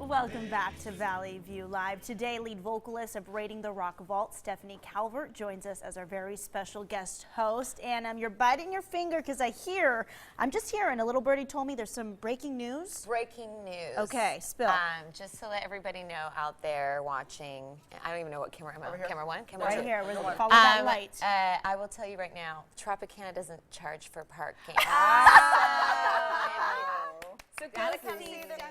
Welcome back to Valley View Live. Today, lead vocalist of Raiding the Rock Vault, Stephanie Calvert, joins us as our very special guest host. And you're biting your finger because I'm just hearing, a little birdie told me there's some breaking news. Breaking news. Okay, spill. Just to let everybody know out there watching, I don't even know what camera I'm on. Camera one? Camera Right two? here, we're follow that light. I will tell you right now, Tropicana doesn't charge for parking. So gotta come see the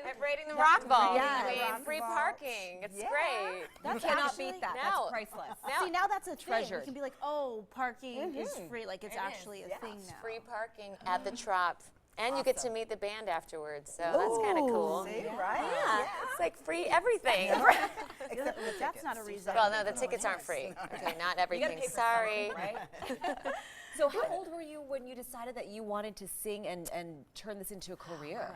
at Raiding the Rock Vault. Yeah, free parking. It's great. You cannot beat that. No. That's priceless. See, now that's a treasured. thing. You can be like, oh, parking is free. Like, it's actually a thing now. Free parking at the Trop. And you get to meet the band afterwards, so that's kind of cool. See, right? Yeah, it's like free everything. Except for the That's not a reason. Well, no, the tickets aren't free. Okay, not everything. Sorry. Right? So how old were you when you decided that you wanted to sing and turn this into a career?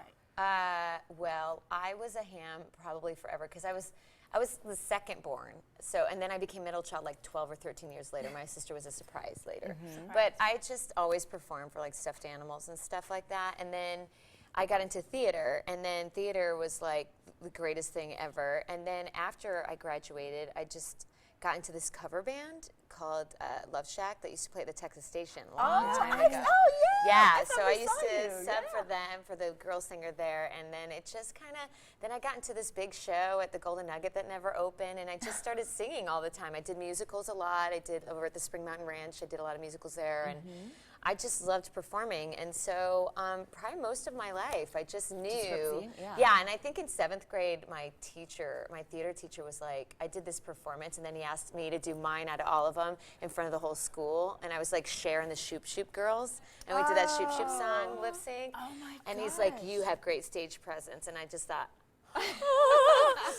Well, I was a ham probably forever because I was the second born. So, and then I became middle child like 12 or 13 years later. My sister was a surprise later. But I just always performed for like stuffed animals and stuff like that. And then I got into theater, and then theater was like the greatest thing ever. And then after I graduated, I just got into this cover band called Love Shack that used to play at the Texas station a long time ago. Yeah, so I used to sub for them, for the girl singer there, and then it just kind of, then I got into this big show at the Golden Nugget that never opened, and I just started singing all the time. I did musicals a lot. I did over at the Spring Mountain Ranch, I did a lot of musicals there, and I just loved performing, and so probably most of my life, I just knew. Yeah, and I think in 7th grade, my theater teacher was like, I did this performance, and then he asked me to do mine out of all of them in front of the whole school, and I was like Cher and the Shoop Shoop Girls, and we did that Shoop Shoop song, lip sync, and he's like, you have great stage presence, and I just thought,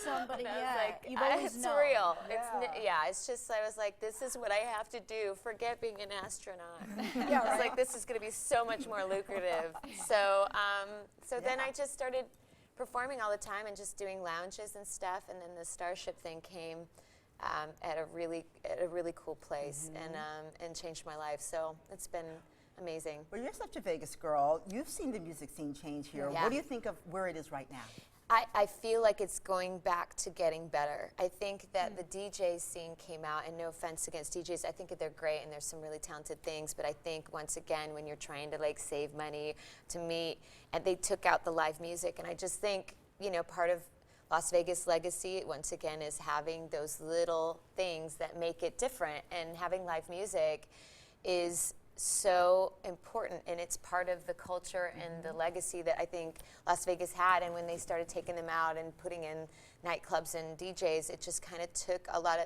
Somebody, like, you've always it's known. real. It's just, I was like, this is what I have to do. Forget being an astronaut. I was like, this is going to be so much more lucrative. So, then I just started performing all the time and just doing lounges and stuff. And then the Starship thing came at a really cool place and changed my life. So it's been amazing. Well, you're such a Vegas girl. You've seen the music scene change here. Yeah. What do you think of where it is right now? I feel like it's going back to getting better. I think that the DJ scene came out, and no offense against DJs, I think that they're great and there's some really talented things, but I think once again when you're trying to like save money to meet, and they took out the live music, and I just think, you know, part of Las Vegas legacy once again is having those little things that make it different, and having live music is so important, and it's part of the culture and the legacy that I think Las Vegas had. And when they started taking them out and putting in nightclubs and DJs, it just kind of took a lot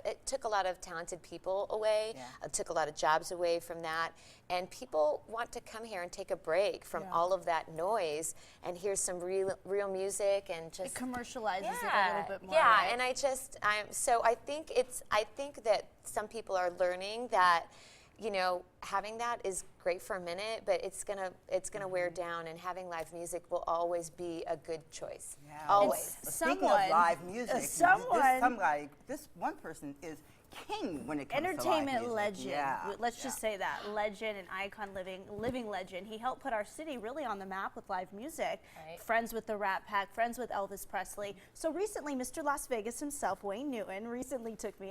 of talented people away. It took a lot of jobs away from that, and people want to come here and take a break from all of that noise and hear some real music, and just It commercializes it a little bit more. Yeah, right? and I think that some people are learning that, you know, having that is great for a minute, but it's gonna wear down, and having live music will always be a good choice. Yeah. Always. Speaking of live music, this one person is king when it comes to live entertainment music. legend. Yeah. Let's just say that. Legend and icon, living legend. He helped put our city really on the map with live music. Right. Friends with the Rat Pack, friends with Elvis Presley. So recently, Mr. Las Vegas himself, Wayne Newton, recently took me